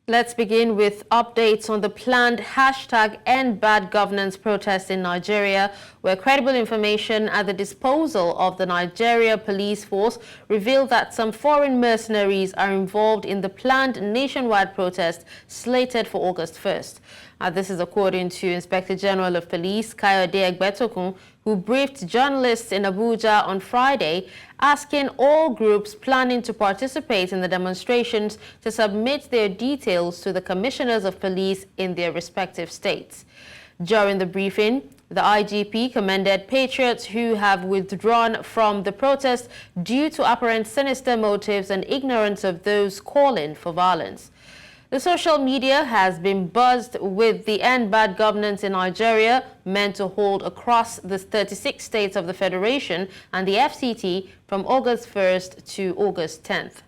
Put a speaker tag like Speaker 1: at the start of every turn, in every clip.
Speaker 1: Let's begin with updates on the planned #EndBadGovernance protest in Nigeria, where credible information at the disposal of the Nigeria Police Force revealed that some foreign mercenaries are involved in the planned nationwide protest slated for August 1st. This is according to Inspector General of Police Kayode Egbetokun, who briefed journalists in Abuja on Friday, asking all groups planning to participate in the demonstrations to submit their details to the commissioners of police in their respective states. During the briefing, the IGP commended patriots who have withdrawn from the protest due to apparent sinister motives and ignorance of those calling for violence. The social media has been buzzed with the End Bad Governance in Nigeria, meant to hold across the 36 states of the Federation and the FCT from August 1st to August 10th.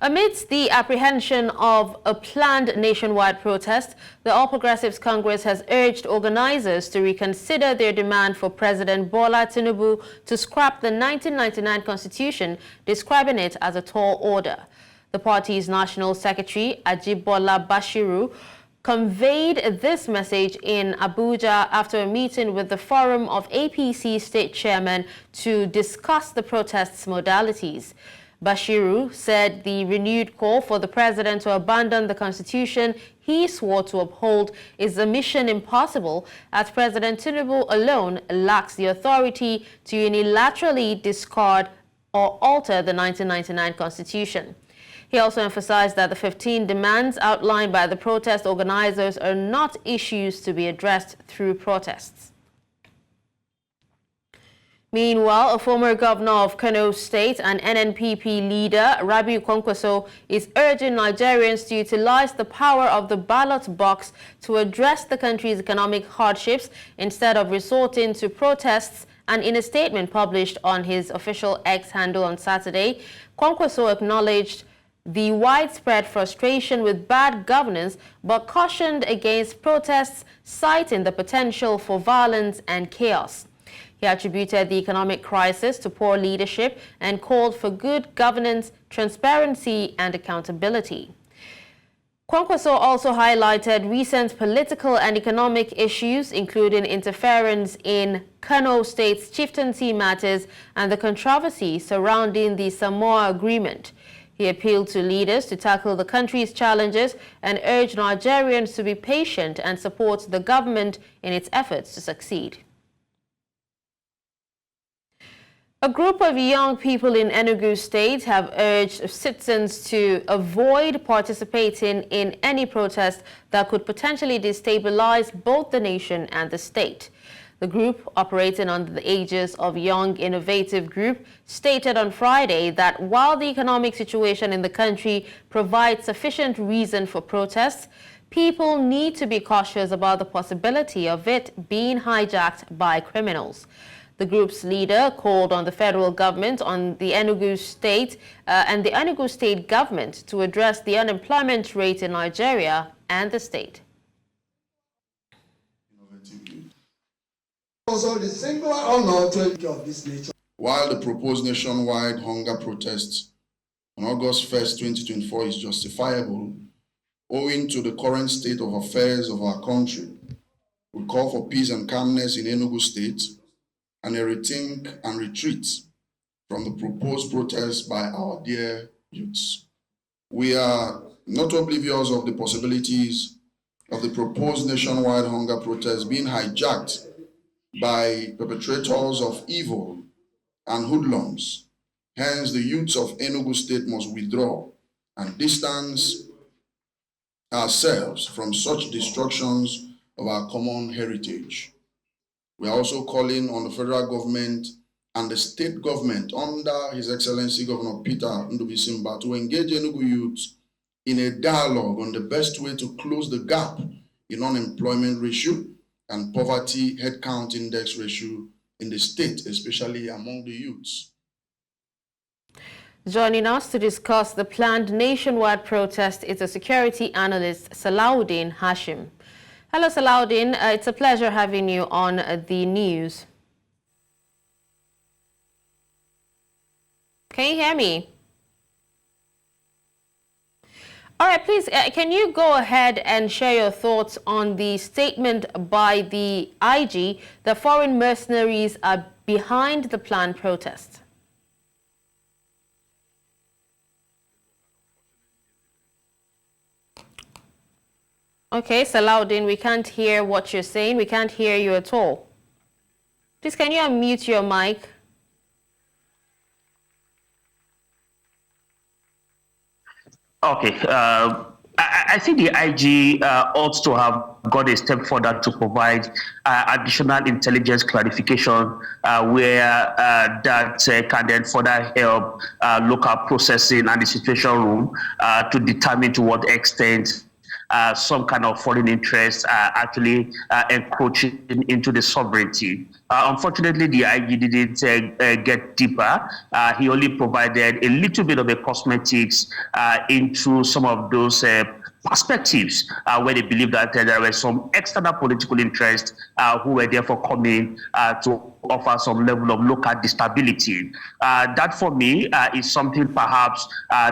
Speaker 1: Amidst the apprehension of a planned nationwide protest, the All Progressives Congress has urged organizers to reconsider their demand for President Bola Tinubu to scrap the 1999 Constitution, describing it as a tall order. The party's National Secretary, Ajibola Bashiru, conveyed this message in Abuja after a meeting with the Forum of APC state chairmen to discuss the protest's modalities. Bashiru said the renewed call for the president to abandon the constitution he swore to uphold is a mission impossible, as President Tinubu alone lacks the authority to unilaterally discard or alter the 1999 constitution. He also emphasized that the 15 demands outlined by the protest organizers are not issues to be addressed through protests. Meanwhile, a former governor of Kano State and NNPP leader, Rabiu Kwankwaso, is urging Nigerians to utilize the power of the ballot box to address the country's economic hardships instead of resorting to protests. And in a statement published on his official X handle on Saturday, Kwankwaso acknowledged the widespread frustration with bad governance, but cautioned against protests, citing the potential for violence and chaos. He attributed the economic crisis to poor leadership and called for good governance, transparency, and accountability. Kwankwaso also highlighted recent political and economic issues, including interference in Kano State's chieftaincy matters and the controversy surrounding the Samoa Agreement. He appealed to leaders to tackle the country's challenges and urged Nigerians to be patient and support the government in its efforts to succeed. A group of young people in Enugu State have urged citizens to avoid participating in any protest that could potentially destabilize both the nation and the state. The group, operating under the aegis of Young Innovative Group, stated on Friday that while the economic situation in the country provides sufficient reason for protests, people need to be cautious about the possibility of it being hijacked by criminals. The group's leader called on the federal government on the Enugu State and the Enugu State government to address the unemployment rate in Nigeria and the state.
Speaker 2: Also, the singular honor to of this nature.
Speaker 3: While the proposed nationwide hunger protest on August 1st, 2024 is justifiable, owing to the current state of affairs of our country, we call for peace and calmness in Enugu State and a rethink and retreat from the proposed protest by our dear youths. We are not oblivious of the possibilities of the proposed nationwide hunger protest being hijacked by perpetrators of evil and hoodlums. Hence, the youths of Enugu State must withdraw and distance ourselves from such destructions of our common heritage. We are also calling on the federal government and the state government under His Excellency Governor Peter Ndubisimba to engage Enugu youths in a dialogue on the best way to close the gap in unemployment ratio and poverty headcount index ratio in the state, especially among the youths.
Speaker 1: Joining us to discuss the planned nationwide protest is the security analyst Salahuddin Hashim. Hello, Salahuddin. It's a pleasure having you on the news. Can you hear me? All right, please, can you go ahead and share your thoughts on the statement by the IG that foreign mercenaries are behind the planned protest? Okay, Salaudin, we can't hear what you're saying. We can't hear you at all. Please, can you unmute your mic?
Speaker 4: Okay, I think the IG ought to have gone a step further to provide additional intelligence clarification where that can then further help local processing and the situation room to determine to what extent some kind of foreign interests are actually encroaching into the sovereignty. Unfortunately, the IG didn't get deeper. He only provided a little bit of a cosmetics into some of those perspectives where they believe that there were some external political interests who were therefore coming to offer some level of local stability. That for me is something perhaps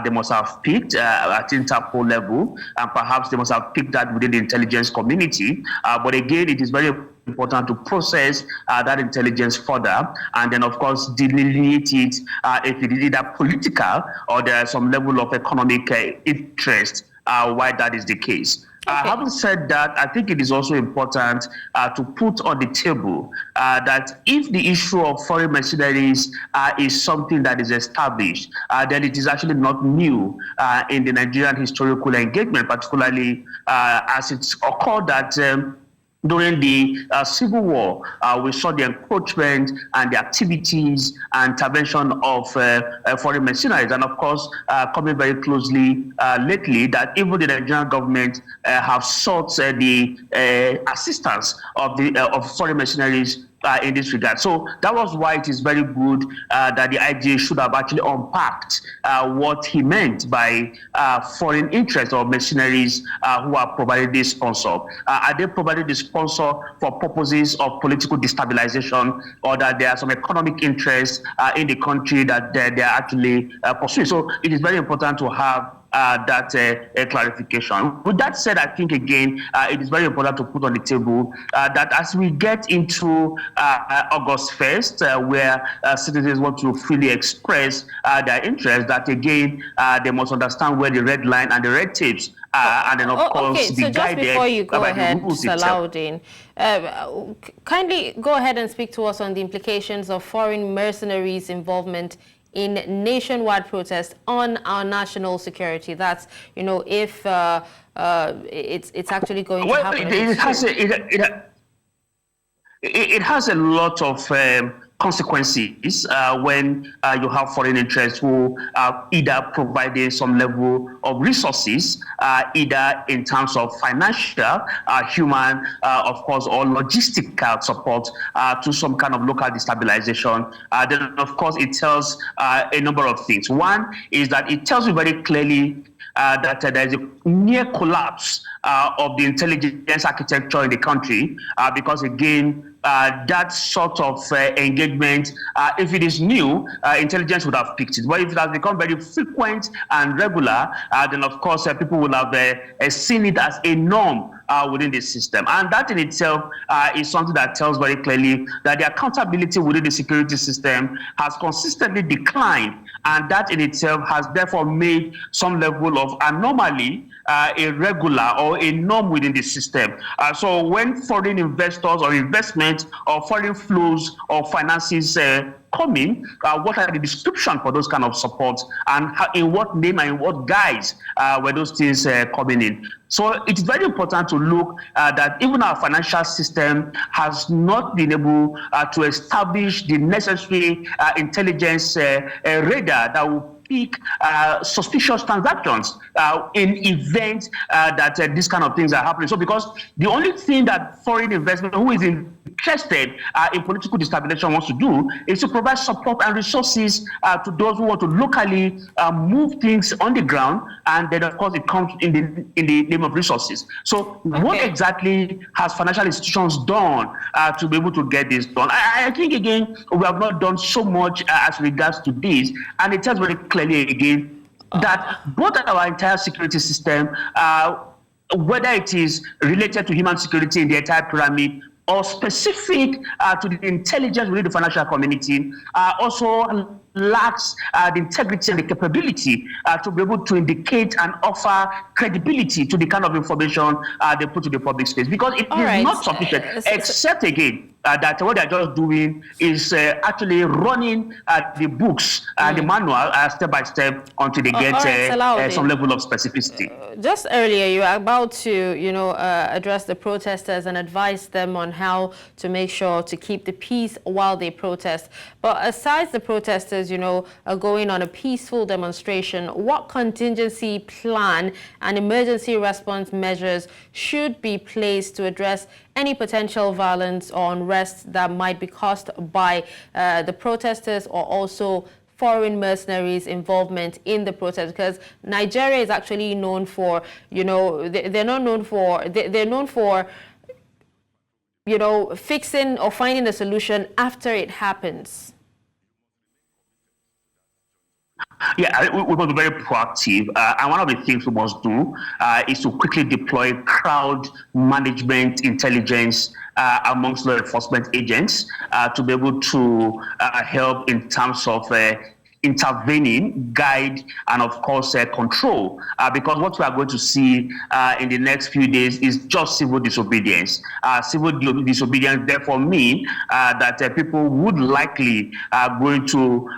Speaker 4: they must have picked at Interpol level, and perhaps they must have picked that within the intelligence community. But again, it is very important to process that intelligence further, and then of course delineate it if it is either political or there is some level of economic interest why that is the case.
Speaker 1: Okay.
Speaker 4: Having said that, I think it is also important to put on the table that if the issue of foreign mercenaries is something that is established, then it is actually not new in the Nigerian historical engagement, particularly as it's occurred that during the Civil War, we saw the encroachment and the activities and intervention of foreign mercenaries. And of course, coming very closely lately, that even the Nigerian government have sought the assistance of foreign mercenaries in this regard. So that was why it is very good that the IG should have actually unpacked what he meant by foreign interests or mercenaries who are providing this sponsor. Are they providing the sponsor for purposes of political destabilization, or that there are some economic interests in the country that they are actually pursuing? So it is very important to have that clarification. With that said, I think again it is very important to put on the table that as we get into August 1st, where citizens want to freely express their interest, that again they must understand where the red line and the red tapes and then of course
Speaker 1: okay, so just before you go ahead, Salaudin, kindly go ahead and speak to us on the implications of foreign mercenaries' involvement in nationwide protests on our national security. That's, you know, if it's actually going to happen.
Speaker 4: It has a lot of consequences when you have foreign interests who are either providing some level of resources, either in terms of financial, human, of course, or logistical support to some kind of local destabilization. Then, of course, it tells a number of things. One is that it tells you very clearly that there is a near collapse of the intelligence architecture in the country, because again, that sort of engagement, if it is new, intelligence would have picked it. But if it has become very frequent and regular, then of course people will have seen it as a norm within the system. And that in itself is something that tells very clearly that the accountability within the security system has consistently declined, and that in itself has therefore made some level of anomaly irregular or a norm within the system. So when foreign investors or investment or foreign flows or finances come in, what are the description for those kind of support, and how, in what name and in what guise were those things coming in? So it's very important to look that even our financial system has not been able to establish the necessary intelligence radar that will pick suspicious transactions in events that these kind of things are happening. So because the only thing that foreign investment who is interested in political destabilization wants to do is to provide support and resources to those who want to locally move things on the ground, and then of course it comes in the name of resources. So what exactly has financial institutions done to be able to get this done? I think again we have not done so much as regards to this, and it tells very clearly again that both our entire security system, whether it is related to human security in the entire pyramid or specific to the intelligence within the financial community, also lacks the integrity and the capability to be able to indicate and offer credibility to the kind of information they put to the public space, because it is not sufficient, except again that what they're just doing is actually running the books and the manual step by step until they get some level of specificity.
Speaker 1: Just earlier, you were about to, address the protesters and advise them on how to make sure to keep the peace while they protest. But aside the protesters, are going on a peaceful demonstration, what contingency plan and emergency response measures should be placed to address any potential violence or unrest that might be caused by the protesters or also foreign mercenaries' involvement in the protest? Because Nigeria is actually known for, they're known for fixing or finding a solution after it happens.
Speaker 4: Yeah, we must be very proactive, and one of the things we must do is to quickly deploy crowd management intelligence amongst law enforcement agents to be able to help in terms of intervening, guide, and of course control, because what we are going to see in the next few days is just civil disobedience. Civil disobedience therefore mean that people would likely going to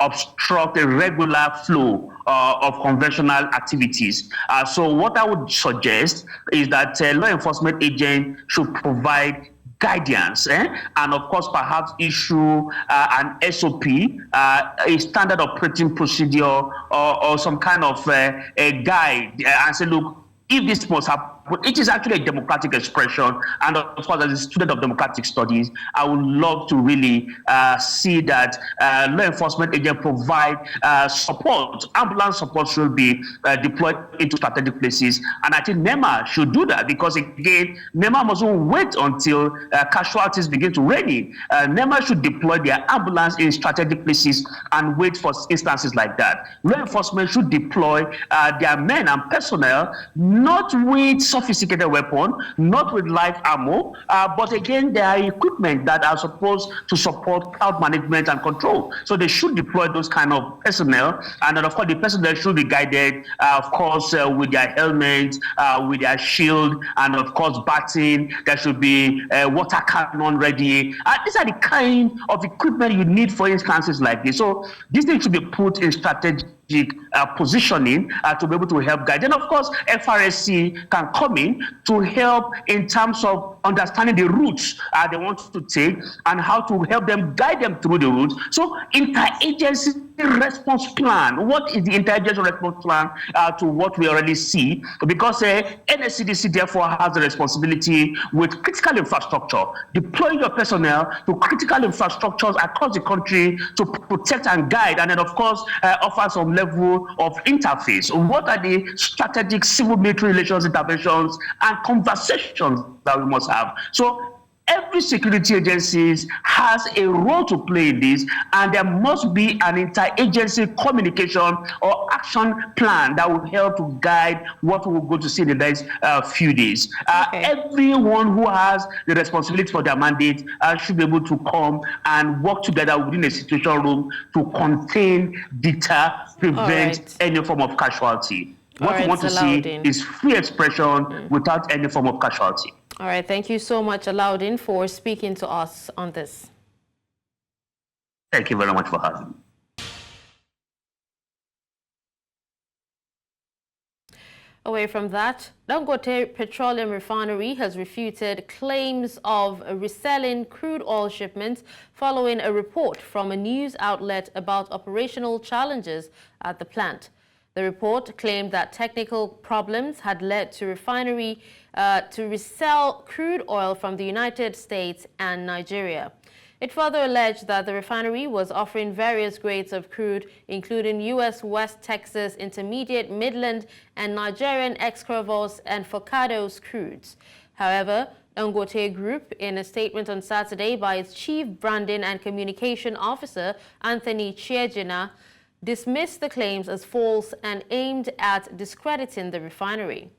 Speaker 4: obstruct a regular flow of conventional activities. So what I would suggest is that law enforcement agents should provide guidance, and of course perhaps issue an SOP, a standard operating procedure, or some kind of a guide, and say, look, if this must happen, it is actually a democratic expression. And of course, as a student of democratic studies, I would love to really see that law enforcement agents provide support. Ambulance support should be deployed into strategic places. And I think NEMA should do that, because again, NEMA mustn't wait until casualties begin to reign in. NEMA should deploy their ambulance in strategic places and wait for instances like that. Law enforcement should deploy their men and personnel, not with sophisticated weapon, not with live ammo, but again, there are equipment that are supposed to support crowd management and control. So they should deploy those kind of personnel, and then of course the personnel should be guided, of course, with their helmet, with their shield, and of course batting. There should be water cannon ready. These are the kind of equipment you need for instances like this. So these things should be put in strategic positioning to be able to help guide. And of course, FRSC can come in to help in terms of understanding the routes they want to take and how to help them, guide them through the routes. So interagency response plan. What is the interagency response plan to what we already see? Because NSCDC therefore has the responsibility with critical infrastructure, deploying your personnel to critical infrastructures across the country to protect and guide, and then of course offer some level of interface. What are the strategic civil-military relations interventions and conversations that we must have? So every security agency has a role to play in this, and there must be an interagency communication or action plan that will help to guide what we're going to see in the next few days. Everyone who has the responsibility for their mandate should be able to come and work together within a situation room to contain, deter, prevent any form of casualty. What we want to see is free expression without any form of casualty.
Speaker 1: All right, thank you so much, Alaudin, for speaking to us on this.
Speaker 4: Thank you very much for having me.
Speaker 1: Away from that, Dangote Petroleum Refinery has refuted claims of reselling crude oil shipments following a report from a news outlet about operational challenges at the plant. The report claimed that technical problems had led to refinery to resell crude oil from the United States and Nigeria. It further alleged that the refinery was offering various grades of crude, including U.S. West Texas Intermediate, Midland, and Nigerian Excurvos and Focados crudes. However, Dangote Group, in a statement on Saturday by its Chief Branding and Communication Officer, Anthony Chiejina, dismissed the claims as false and aimed at discrediting the refinery.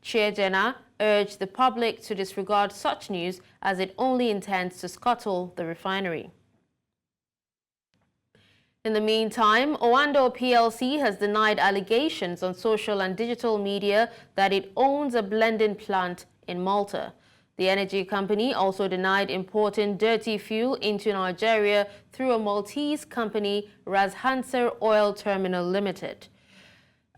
Speaker 1: Chiejina urged the public to disregard such news as it only intends to scuttle the refinery. In the meantime, Owando PLC has denied allegations on social and digital media that it owns a blending plant in Malta. The energy company also denied importing dirty fuel into Nigeria through a Maltese company, Razhanser Oil Terminal Limited.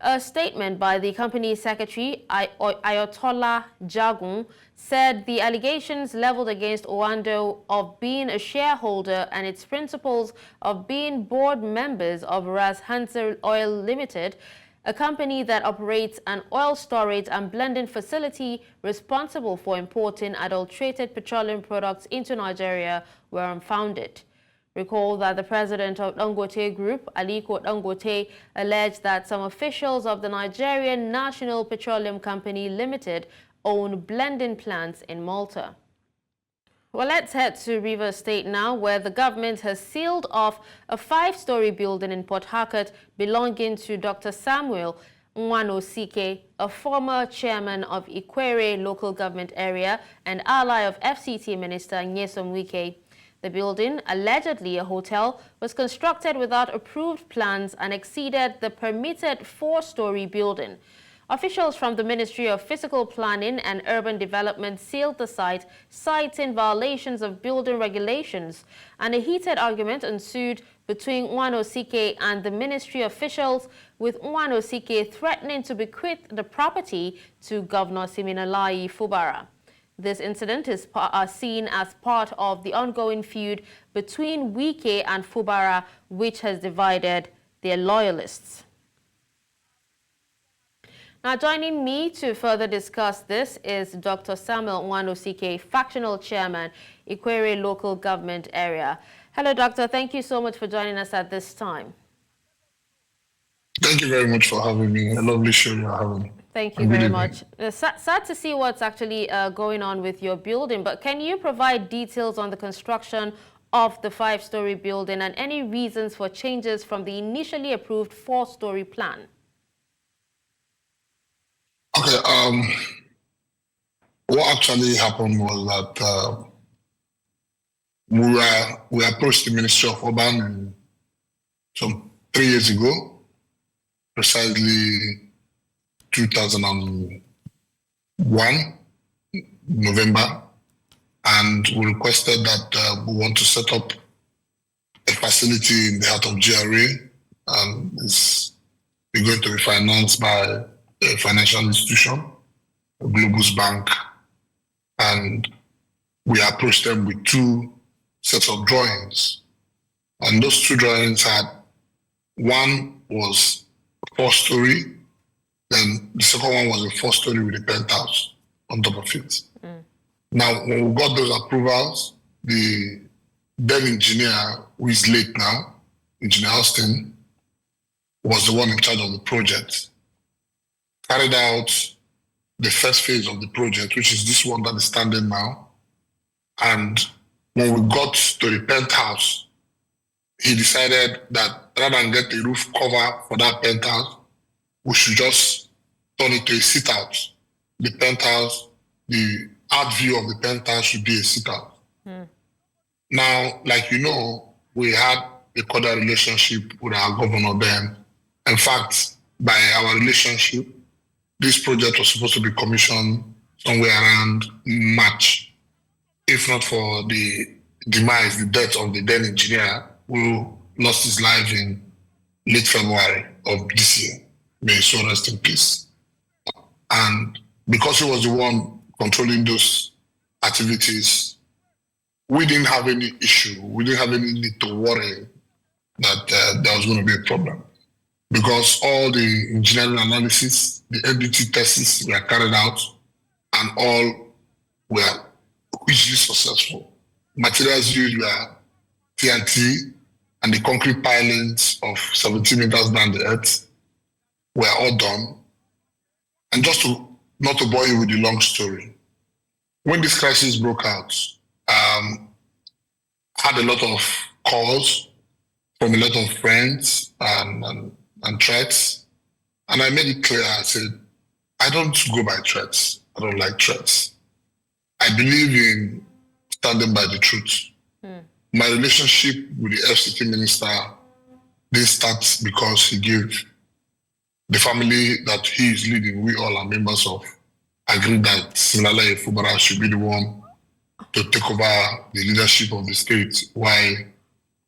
Speaker 1: A statement by the company secretary, Ayatollah Jagun, said the allegations leveled against Owando of being a shareholder and its principals of being board members of Razhanser Oil Limited, a company that operates an oil storage and blending facility responsible for importing adulterated petroleum products into Nigeria, were unfounded. Recall that the president of Dangote Group, Aliko Dangote, alleged that some officials of the Nigerian National Petroleum Company Limited own blending plants in Malta. Well, let's head to Rivers State now, where the government has sealed off a 5-story building in Port Harcourt belonging to Dr. Samuel Nwanosike, a former chairman of Ikwere local government area and ally of FCT Minister Nyesom Wike. The building, allegedly a hotel, was constructed without approved plans and exceeded the permitted 4-story building. Officials from the Ministry of Physical Planning and Urban Development sealed the site, citing violations of building regulations, and a heated argument ensued between Nwanosike and the ministry officials, with Nwanosike threatening to bequeath the property to Governor Siminalayi Fubara. This incident is seen as part of the ongoing feud between Wike and Fubara, which has divided their loyalists. Now, joining me to further discuss this is Dr. Samuel Nwanosike, factional chairman, Ikwere local government area. Hello, Doctor. Thank you so much for joining us at this time.
Speaker 5: Thank you very much for having me. A lovely show you're having.
Speaker 1: Thank you very much. Sad to see what's actually going on with your building, but can you provide details on the construction of the 5-story building and any reasons for changes from the initially approved 4-story plan?
Speaker 5: Okay, what actually happened was that we approached the Ministry of Urban some 3 years ago, precisely 2001, November, and we requested that we want to set up a facility in the heart of GRA, and it's going to be financed by a financial institution, a Globus Bank, and we approached them with 2 sets of drawings. And those 2 drawings had, one was 4-story, then the second one was a 4-story with a penthouse on top of it. Now, when we got those approvals, the then engineer, who is late now, Engineer Austin, was the one in charge of the project, carried out the first phase of the project, which is this one that is standing now. And when we got to the penthouse, he decided that rather than get a roof cover for that penthouse, we should just turn it to a sit-out. The penthouse, the out view of the penthouse should be a sit-out. Now, like you know, we had a cordial relationship with our governor then. In fact, by our relationship, this project was supposed to be commissioned somewhere around March, if not for the demise, the death of the then engineer who lost his life in late February of this year. May he so rest in peace. And because he was the one controlling those activities, we didn't have any issue. We didn't have any need to worry that there was going to be a problem, because all the engineering analysis, the NDT tests were carried out, and all were hugely successful. Materials used were TNT, and the concrete pilings of 17 meters down the earth were all done. And just not to bore you with the long story, when this crisis broke out, had a lot of calls from a lot of friends and threats. And I made it clear, I said, I don't go by threats. I don't like threats. I believe in standing by the truth. My relationship with the FCT minister didn't start because he gave the family that he is leading, we all are members of, agreed that similarly Fubara should be the one to take over the leadership of the state, while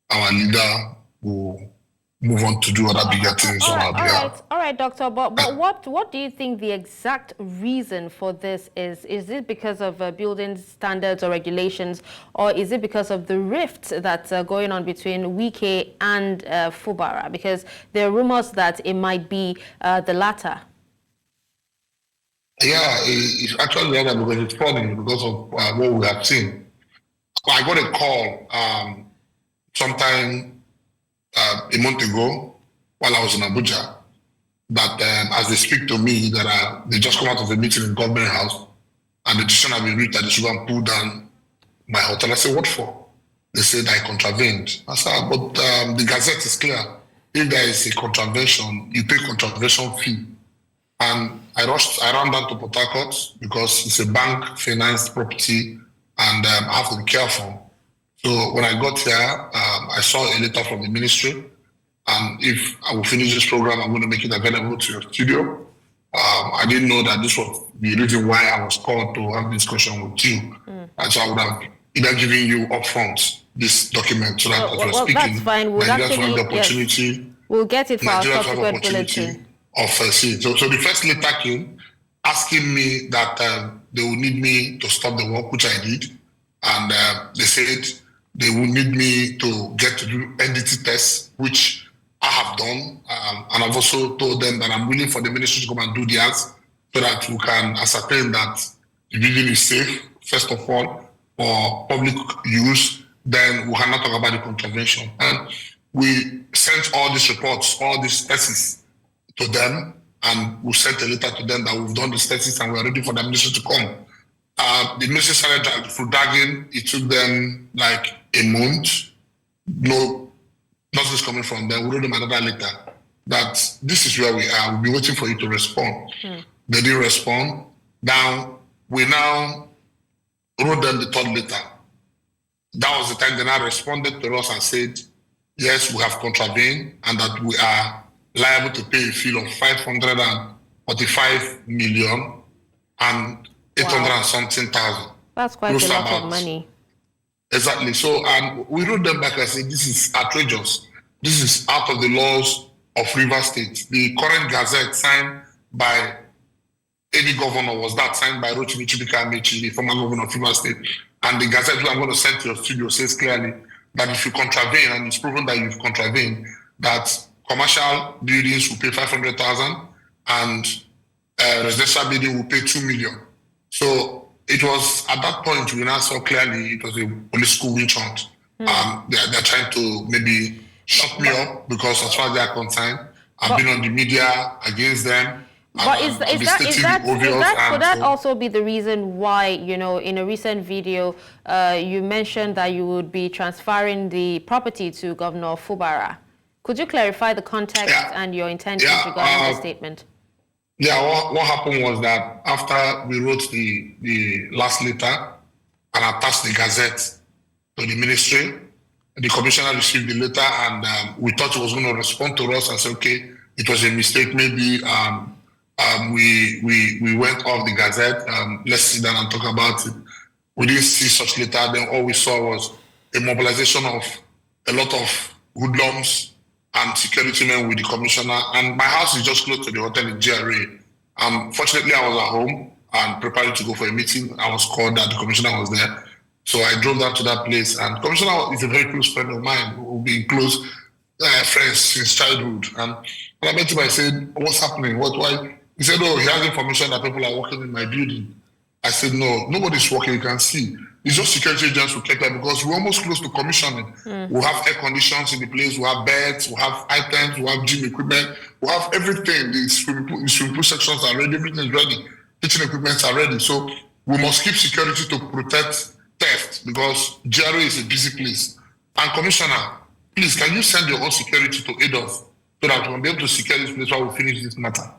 Speaker 5: our leader will move on to do other bigger things on our behalf.
Speaker 1: All right, Doctor. But what do you think the exact reason for this is? Is it because of building standards or regulations, or is it because of the rift that's going on between Wike and Fubara? Because there are rumors that it might be the latter.
Speaker 5: Yeah, it's actually the other, because it's funny because of what we have seen. I got a call sometime a month ago while I was in Abuja that as they speak to me, that they just come out of a meeting in Government House and the decision has been reached that they should go and pull down my hotel. I said, what for? They said I contravened. I said, but the Gazette is clear. If there is a contravention, you pay contravention fee. And I ran down to Port Harcourt because it's a bank financed property and I have to be careful. So when I got here, I saw a letter from the ministry, and if I will finish this program, I'm going to make it available to your studio. I didn't know that this was the reason why I was called to have this discussion with you. And so I would have either given you upfront this document so that as we're speaking,
Speaker 1: that's fine. We'll
Speaker 5: Nigerians
Speaker 1: actually,
Speaker 5: will have the opportunity.
Speaker 1: Yes. We'll get it for our
Speaker 5: Nigerians
Speaker 1: subsequent bulletin.
Speaker 5: So the first letter came asking me that they would need me to stop the work, which I did. And they said they would need me to get to do NDT tests, which I have done. And I've also told them that I'm willing for the ministry to come and do theirs so that we can ascertain that the building is safe, first of all, for public use. Then we cannot talk about the contravention. And we sent all these reports, all these tests to them, and we sent a letter to them that we've done the tests and we're ready for the ministry to come. The ministry started through dragging. It took them like a month. No, nothing's coming from them. We wrote them another letter that this is where we are. We'll be waiting for you to respond. They didn't respond. Now, we now wrote them the third letter. That was the time they now responded to us and said, yes, we have contravened and that we are liable to pay a fee of 545 million and 800 and something thousand.
Speaker 1: That's quite a lot of money.
Speaker 5: Exactly. So, and we wrote them back and said, this is outrageous. This is out of the laws of Rivers State. The current Gazette signed by any governor was that signed by Rotimi Chibika Amechi, the former governor of Rivers State. And the Gazette which I'm going to send to your studio says clearly that if you contravene, and it's proven that you've contravened, that commercial buildings will pay 500,000 and residential building will pay 2 million. So it was at that point we now saw clearly it was a political witch hunt. They're trying to maybe shut me up because as far as they're concerned, I've been on the media against them.
Speaker 1: But could that also be the reason why, you know, in a recent video, you mentioned that you would be transferring the property to Governor Fubara? Could you clarify the context and your intentions regarding the statement?
Speaker 5: Yeah, what happened was that after we wrote the last letter and attached the Gazette to the ministry, the commissioner received the letter and we thought he was going to respond to us and say, okay, it was a mistake, maybe we went off the Gazette, let's sit down and talk about it. We didn't see such letter, then all we saw was a mobilization of a lot of hoodlums and security men with the commissioner. And my house is just close to the hotel in GRA. Fortunately, I was at home and preparing to go for a meeting. I was called that the commissioner was there. So I drove down to that place, and the commissioner is a very close friend of mine. We've been close friends since childhood. And when I met him, I said, "What's happening? Why?" He said, "Oh, he has information that people are working in my building." I said, "No, nobody's working. You can see. It's just security agents who take that because we're almost close to commissioning. We have air conditions in the place. We have beds. We have items. We have gym equipment. We have everything. The swimming pool sections are ready. Everything is ready. Kitchen equipment are ready. So we must keep security to protect theft because GRA is a busy place. And Commissioner, please, can you send your own security to aid us so that we can be able to secure this place while we finish this matter?"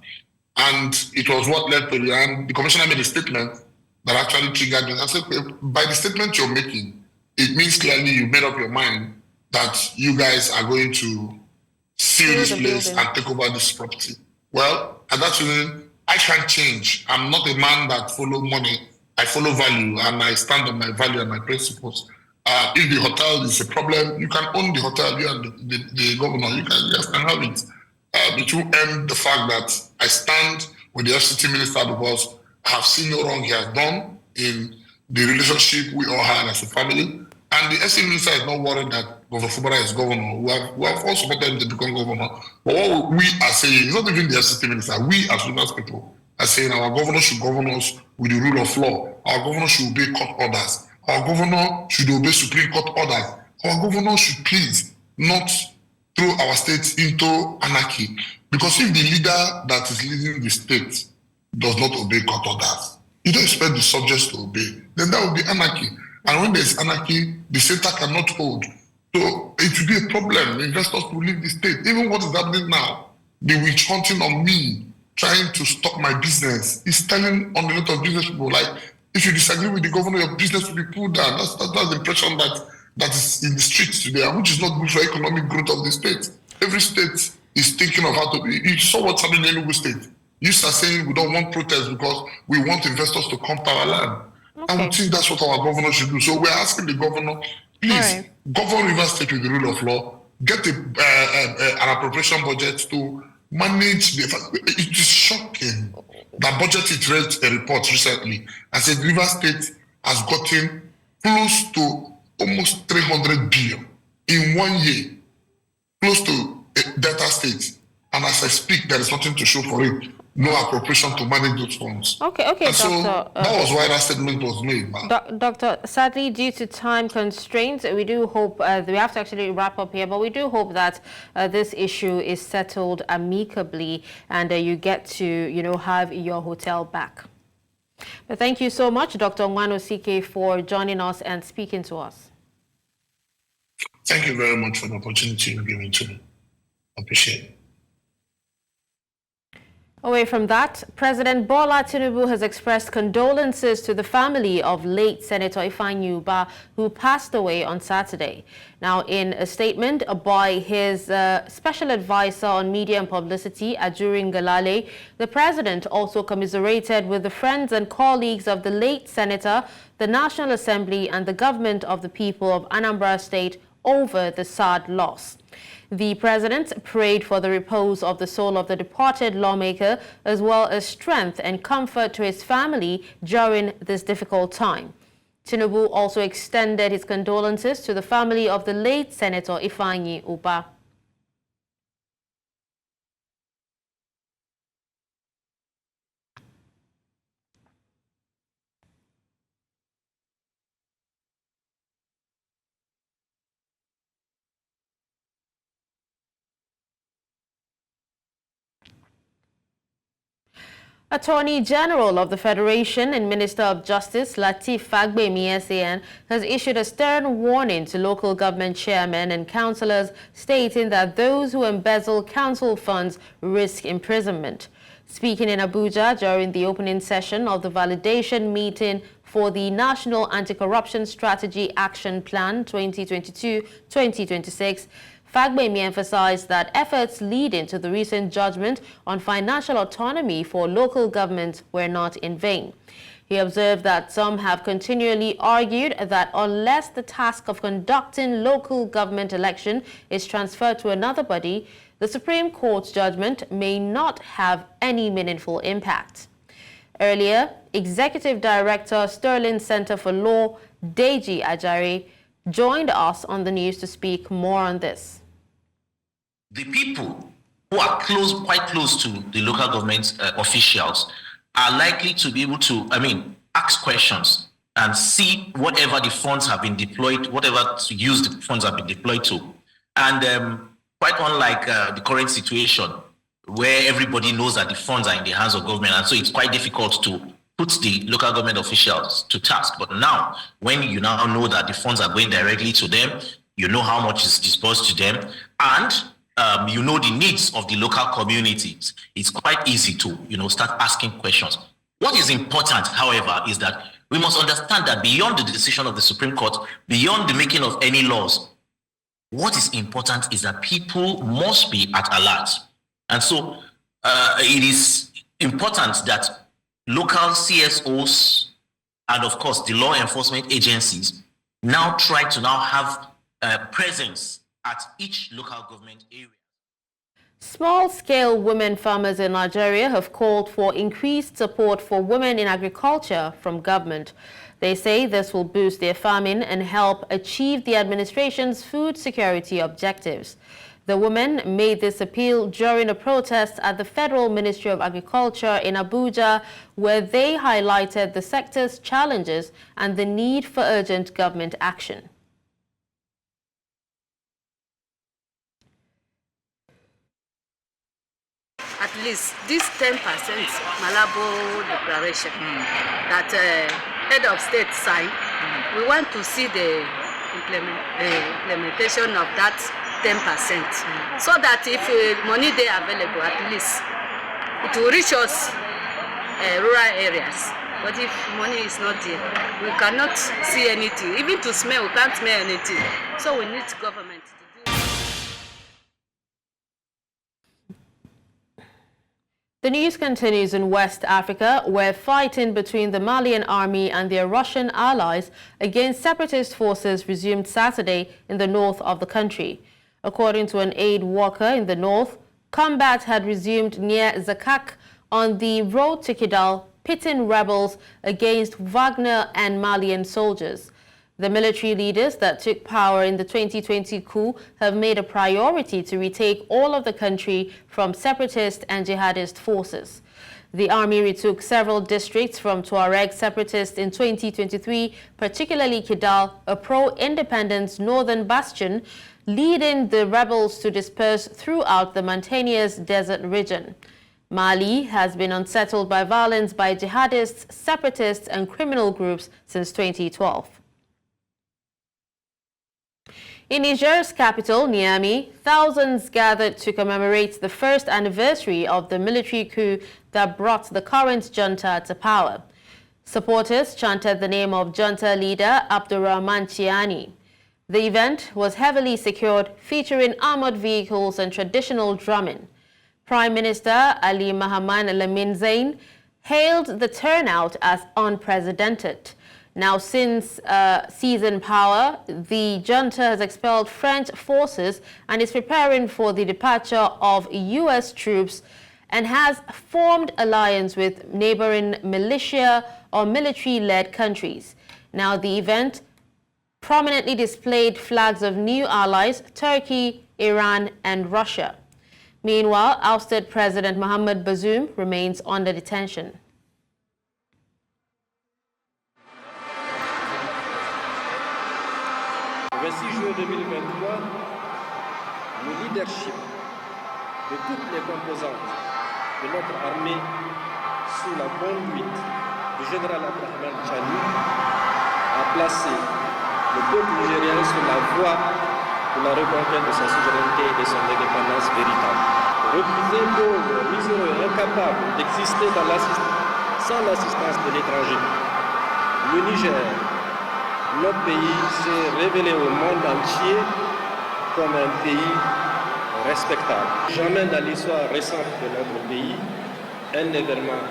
Speaker 5: And it was what led to the commissioner made a statement that actually triggered this. I said, by the statement you're making, it means clearly you made up your mind that you guys are going to seal this place and take over this property. Well, at that reason, I can't change. I'm not a man that follow money. I follow value, and I stand on my value and my principles. If the hotel is a problem, you can own the hotel. You and the governor, you can have it. It will end the fact that I stand with the FCT minister because I have seen no wrong he has done in the relationship we all had as a family. And the FCT minister is not worried that Governor Fubara is governor. We have all supported him to become governor. But what we are saying, it's not even the FCT minister, we as Rivers people are saying our governor should govern us with the rule of law. Our governor should obey court orders. Our governor should obey Supreme Court orders. Our governor should please not throw our state into anarchy. Because if the leader that is leading the state does not obey court orders, you don't expect the subjects to obey, then that will be anarchy. And when there's anarchy, the center cannot hold. So it will be a problem. Investors will leave the state. Even what is happening now, the witch hunting on me, trying to stop my business, is telling on a lot of business people, like, if you disagree with the governor, your business will be pulled down. That's the impression that is in the streets today, and which is not good for economic growth of the state. Every state is thinking of how to be. You saw what's happening in Enugu state. You start saying we don't want protests because we want investors to come to our land. Okay. And we think that's what our governor should do. So we're asking the governor, please, govern Rivers State with the rule of law, get an appropriation budget to manage the. It is shocking. The budget, it read a report recently and said Rivers State has gotten close to almost 300 billion in 1 year, close to Delta State. And as I speak, there is nothing to show for it. No appropriation to manage those funds.
Speaker 1: Okay,
Speaker 5: and
Speaker 1: Doctor.
Speaker 5: So that was why that statement was made.
Speaker 1: Doctor, sadly, due to time constraints, we do hope, we have to actually wrap up here, but we do hope that this issue is settled amicably and you get to, have your hotel back. But thank you so much, Dr. Nwano CK, for joining us and speaking to us.
Speaker 5: Thank you very much for the opportunity you're giving to me. I appreciate it.
Speaker 1: Away from that, President Bola Tinubu has expressed condolences to the family of late Senator Ifeanyi Ubah, who passed away on Saturday. Now, in a statement by his special advisor on media and publicity, Ajurin Galale, the president also commiserated with the friends and colleagues of the late senator, the National Assembly, and the government of the people of Anambra State over the sad loss. The president prayed for the repose of the soul of the departed lawmaker, as well as strength and comfort to his family during this difficult time. Tinubu also extended his condolences to the family of the late Senator Ifeanyi Ubah. Attorney General of the Federation and Minister of Justice Lateef Fagbemi SAN has issued a stern warning to local government chairmen and councillors, stating that those who embezzle council funds risk imprisonment. Speaking in Abuja during the opening session of the validation meeting for the National Anti-Corruption Strategy Action Plan 2022-2026, Fagbemi emphasized that efforts leading to the recent judgment on financial autonomy for local governments were not in vain. He observed that some have continually argued that unless the task of conducting local government election is transferred to another body, the Supreme Court's judgment may not have any meaningful impact. Earlier, Executive Director, Sterling Center for Law, Deji Ajari, joined us on the news to speak more on this.
Speaker 6: The people who are quite close to the local government officials are likely to be able to, ask questions and see whatever the funds have been deployed, whatever to use the funds have been deployed to. And quite unlike the current situation where everybody knows that the funds are in the hands of government, and so it's quite difficult to put the local government officials to task. But now, when you now know that the funds are going directly to them, you know how much is disbursed to them, and you know the needs of the local communities, it's quite easy to start asking questions. What is important, however, is that we must understand that beyond the decision of the Supreme Court, beyond the making of any laws, what is important is that people must be at alert. And so it is important that local CSOs and, of course, the law enforcement agencies now try to now have a presence at each local government area.
Speaker 1: Small-scale women farmers in Nigeria have called for increased support for women in agriculture from government. They say this will boost their farming and help achieve the administration's food security objectives. The women made this appeal during a protest at the Federal Ministry of Agriculture in Abuja, where they highlighted the sector's challenges and the need for urgent government action.
Speaker 7: At least this 10% Malabo declaration that head of state signed, we want to see the implementation of that 10%, so that if money they are available, at least it will reach us rural areas. But if money is not there, we cannot see anything. Even to smell, we can't smell anything. So we need government to do.
Speaker 1: The news continues in West Africa, where fighting between the Malian army and their Russian allies against separatist forces resumed Saturday in the north of the country. According to an aid worker in the north, combat had resumed near Zakak on the road to Kidal, pitting rebels against Wagner and Malian soldiers. The military leaders that took power in the 2020 coup have made a priority to retake all of the country from separatist and jihadist forces. The army retook several districts from Tuareg separatists in 2023, particularly Kidal, a pro-independence northern bastion, leading the rebels to disperse throughout the mountainous desert region. Mali has been unsettled by violence by jihadists, separatists, and criminal groups since 2012. In Niger's capital, Niamey, thousands gathered to commemorate the first anniversary of the military coup that brought the current junta to power. Supporters chanted the name of junta leader Abdurrahman Chiani. The event was heavily secured, featuring armored vehicles and traditional drumming. Prime Minister Ali Mahaman Lamin Zain hailed the turnout as unprecedented. Now, since seizing power, the junta has expelled French forces and is preparing for the departure of U.S. troops and has formed alliance with neighboring militia or military-led countries. Now, the event prominently displayed flags of new allies, Turkey, Iran, and Russia. Meanwhile, ousted President Mohamed Bazoum remains under detention.
Speaker 8: Le 26 juin 2023, le leadership de toutes les composantes de notre armée, sous la conduite du général Abdurrahman Chiani, a placé le peuple nigérien sur la voie de la reconquête de sa souveraineté et de son indépendance véritable. Refusé, pauvre, miséreux, incapable d'exister sans l'assistance de l'étranger, le Niger, notre pays s'est révélé au monde entier comme un pays respectable. Jamais dans l'histoire récente de notre pays, un événement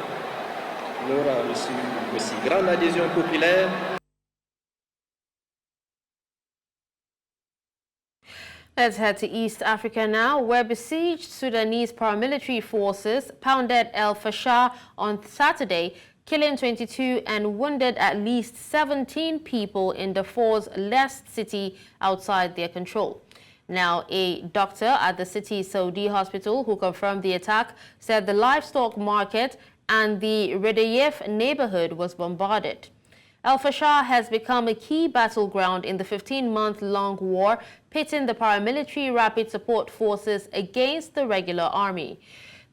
Speaker 8: n'aura reçu aussi grande adhésion populaire.
Speaker 1: Let's head to East Africa now, where besieged Sudanese paramilitary forces pounded El Fasher on Saturday, killing 22 and wounded at least 17 people in Darfur's Lest city outside their control. Now, a doctor at the city's Saudi hospital who confirmed the attack said the livestock market and the Redeyef neighborhood was bombarded. El Fasher has become a key battleground in the 15-month-long war pitting the paramilitary rapid support forces against the regular army.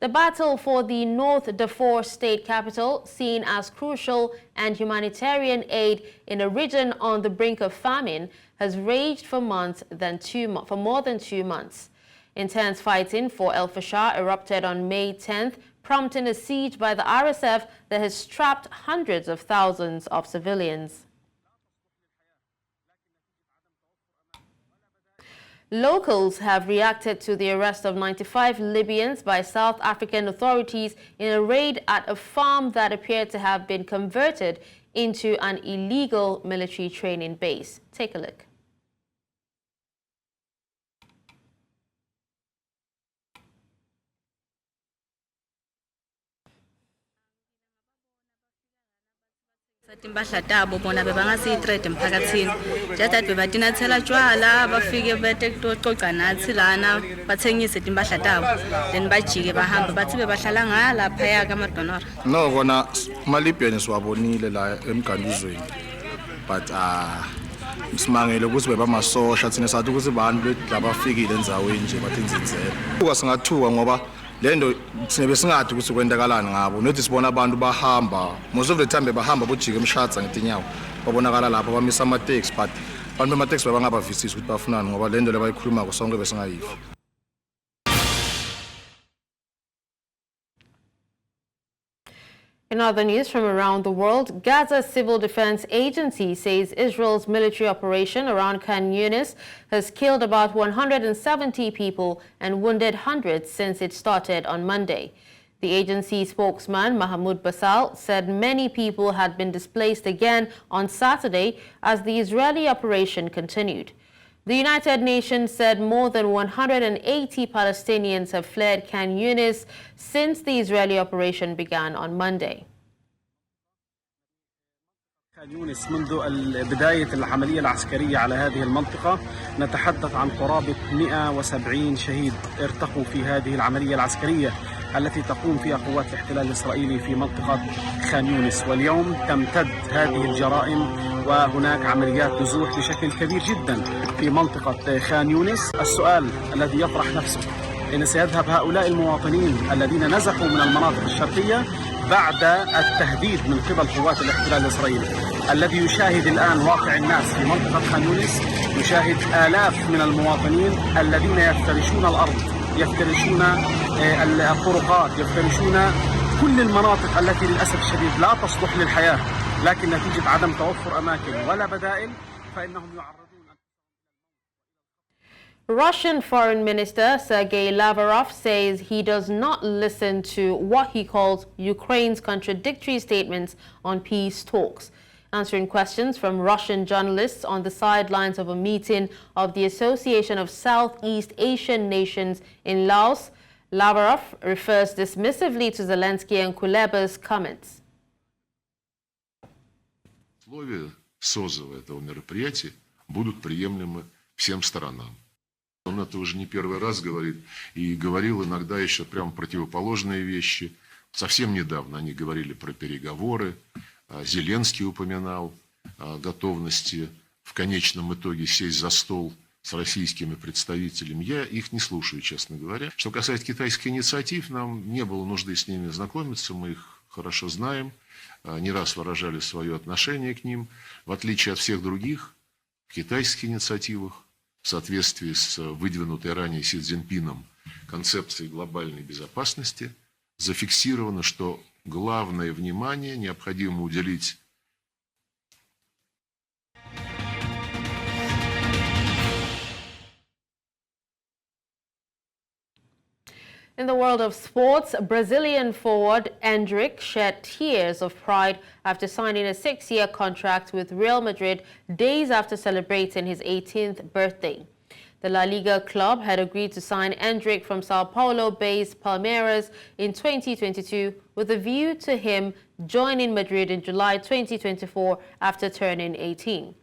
Speaker 1: The battle for the North Darfur state capital, seen as crucial and humanitarian aid in a region on the brink of famine, has raged for more than 2 months. Intense fighting for El Fasher erupted on May 10th, prompting a siege by the RSF that has trapped hundreds of thousands of civilians. Locals have reacted to the arrest of 95 Libyans by South African authorities in a raid at a farm that appeared to have been converted into an illegal military training base. Take a look.
Speaker 7: Impahla tabo bona bebangasiyi-threat emphakathini just that bebadinathela tshwala bafike betoxoxa nathi lana bathengise impahla tabo then bajike bahamba bathi bebahlala ngalaphaya kamadonora.
Speaker 9: No, kona ama-Libyan siwabonile la emganduzweni but simangele ukuthi bebamasosha thina sathi ukuthi abantu labafikile endzaweni nje bathinzizela uka singathuka ngoba lento thina besingathi ukuthi kwenzakalani ngabo nothi sibona abantu bahamba most of the time bahamba bojike emshatha ngetinyawo babonakala lapho bamisa ama-taxi but abantu bama-taxi babangabavisisi ukuthi bafunani ngoba lento lebayikhulumako sonke besingayiva.
Speaker 1: In other news from around the world, Gaza's Civil Defense Agency says Israel's military operation around Khan Yunis has killed about 170 people and wounded hundreds since it started on Monday. The agency spokesman, Mahmoud Basal, said many people had been displaced again on Saturday as the Israeli operation continued. The United Nations said more than 180 Palestinians have fled Khan Yunis since the Israeli operation began on Monday.
Speaker 8: كان يونس منذ بداية العملية العسكرية على هذه المنطقة نتحدث عن قرابة 170 شهيد ارتقوا في هذه العملية العسكرية التي تقوم فيها قوات الاحتلال الإسرائيلي في منطقة خان يونس، واليوم تمتد هذه الجرائم وهناك عمليات نزوح بشكل كبير جدا في منطقة خان يونس. السؤال الذي يطرح نفسه أين سيذهب هؤلاء المواطنين الذين نزحوا من المناطق الشرقية بعد التهديد من قبل قوات الاحتلال الإسرائيلي الذي يشاهد الآن واقع الناس في منطقة خان يونس؟ يشاهد آلاف من المواطنين الذين يفترشون الأرض، يفترشون الطرقات، يفترشون كل المناطق التي للأسف الشديد لا تصلح للحياة، لكن نتيجة عدم توفر أماكن ولا بدائل فإنهم يعرضون.
Speaker 1: Russian Foreign Minister Sergei Lavrov says he does not listen to what he calls Ukraine's contradictory statements on peace talks. Answering questions from Russian journalists on the sidelines of a meeting of the Association of Southeast Asian Nations in Laos, Lavrov refers dismissively to Zelensky and Kuleba's comments.
Speaker 10: Условия созыва этого мероприятия будут приемлемы всем сторонам. Он это уже не первый раз говорит, и говорил иногда еще прямо противоположные вещи. Совсем недавно они говорили про переговоры, Зеленский упоминал о готовности в конечном итоге сесть за стол с российскими представителями. Я их не слушаю, честно говоря. Что касается китайских инициатив, нам не было нужды с ними знакомиться, мы их хорошо знаем, не раз выражали свое отношение к ним. В отличие от всех других, в китайских инициативах, в соответствии с выдвинутой ранее Си Цзиньпином концепцией глобальной безопасности, зафиксировано, что главное внимание необходимо уделить
Speaker 1: In the world of sports, Brazilian forward Endrick shed tears of pride after signing a 6-year contract with Real Madrid days after celebrating his 18th birthday. The La Liga club had agreed to sign Endrick from Sao Paulo-based Palmeiras in 2022 with a view to him joining Madrid in July 2024 after turning 18.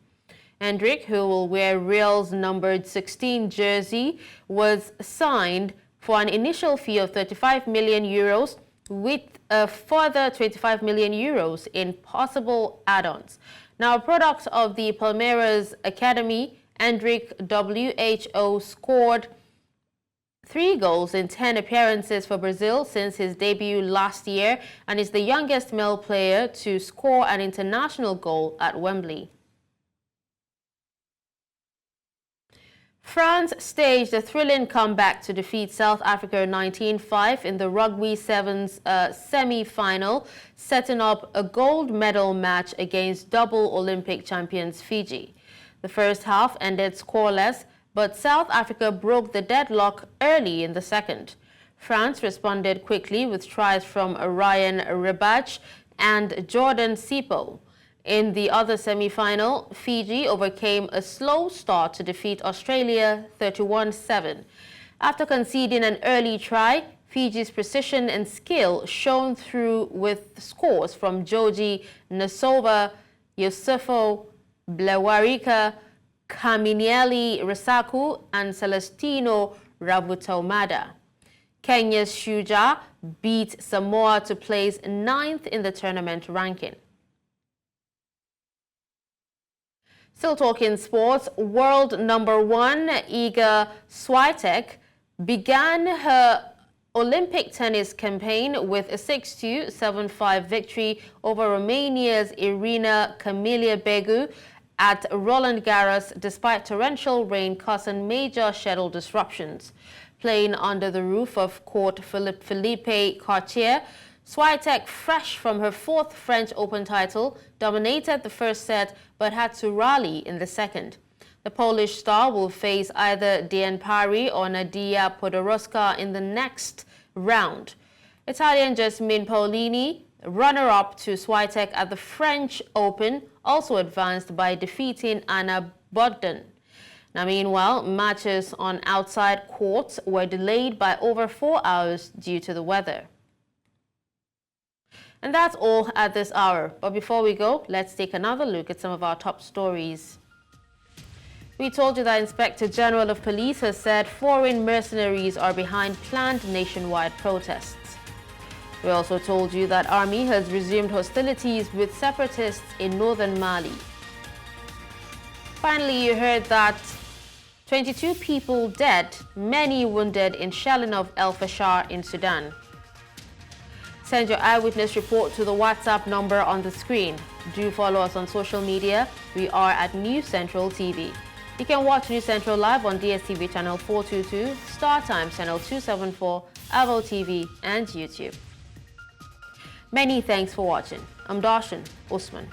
Speaker 1: Endrick, who will wear Real's numbered 16 jersey, was signed for an initial fee of 35 million euros with a further 25 million euros in possible add-ons. Now, a product of the Palmeiras Academy, Endrick WHO scored 3 goals in 10 appearances for Brazil since his debut last year and is the youngest male player to score an international goal at Wembley. France staged a thrilling comeback to defeat South Africa 19-5 in the Rugby Sevens semi-final, setting up a gold medal match against double Olympic champions Fiji. The first half ended scoreless, but South Africa broke the deadlock early in the second. France responded quickly with tries from Ryan Rebach and Jordan Sipo. In the other semi-final, Fiji overcame a slow start to defeat Australia 31-7. After conceding an early try, Fiji's precision and skill shone through with scores from Joji Nasova, Yosefo Blewarika, Kaminieli Risaku, and Celestino Ravutomada. Kenya's Shuja beat Samoa to place 9th in the tournament ranking. Still talking sports, world number 1 Iga Swiatek began her Olympic tennis campaign with a 6-2, 7-5 victory over Romania's Irina Camelia-Begu at Roland Garros despite torrential rain causing major schedule disruptions. Playing under the roof of court Philippe Cartier, Swiatek, fresh from her 4th French Open title, dominated the first set but had to rally in the second. The Polish star will face either Diane Parry or Nadia Podoroska in the next round. Italian Jasmine Paolini, runner-up to Swiatek at the French Open, also advanced by defeating Anna Bogdan. Now, meanwhile, matches on outside courts were delayed by over 4 hours due to the weather. And that's all at this hour. But before we go, let's take another look at some of our top stories. We told you that Inspector General of Police has said foreign mercenaries are behind planned nationwide protests. We also told you that Army has resumed hostilities with separatists in northern Mali. Finally, you heard that 22 people dead, many wounded in shelling of El Fasher in Sudan. Send your eyewitness report to the WhatsApp number on the screen. Do follow us on social media. We are at News Central TV. You can watch News Central live on DSTV channel 422, Star Times channel 274, Avo TV, and YouTube. Many thanks for watching. I'm Dashen, Usman.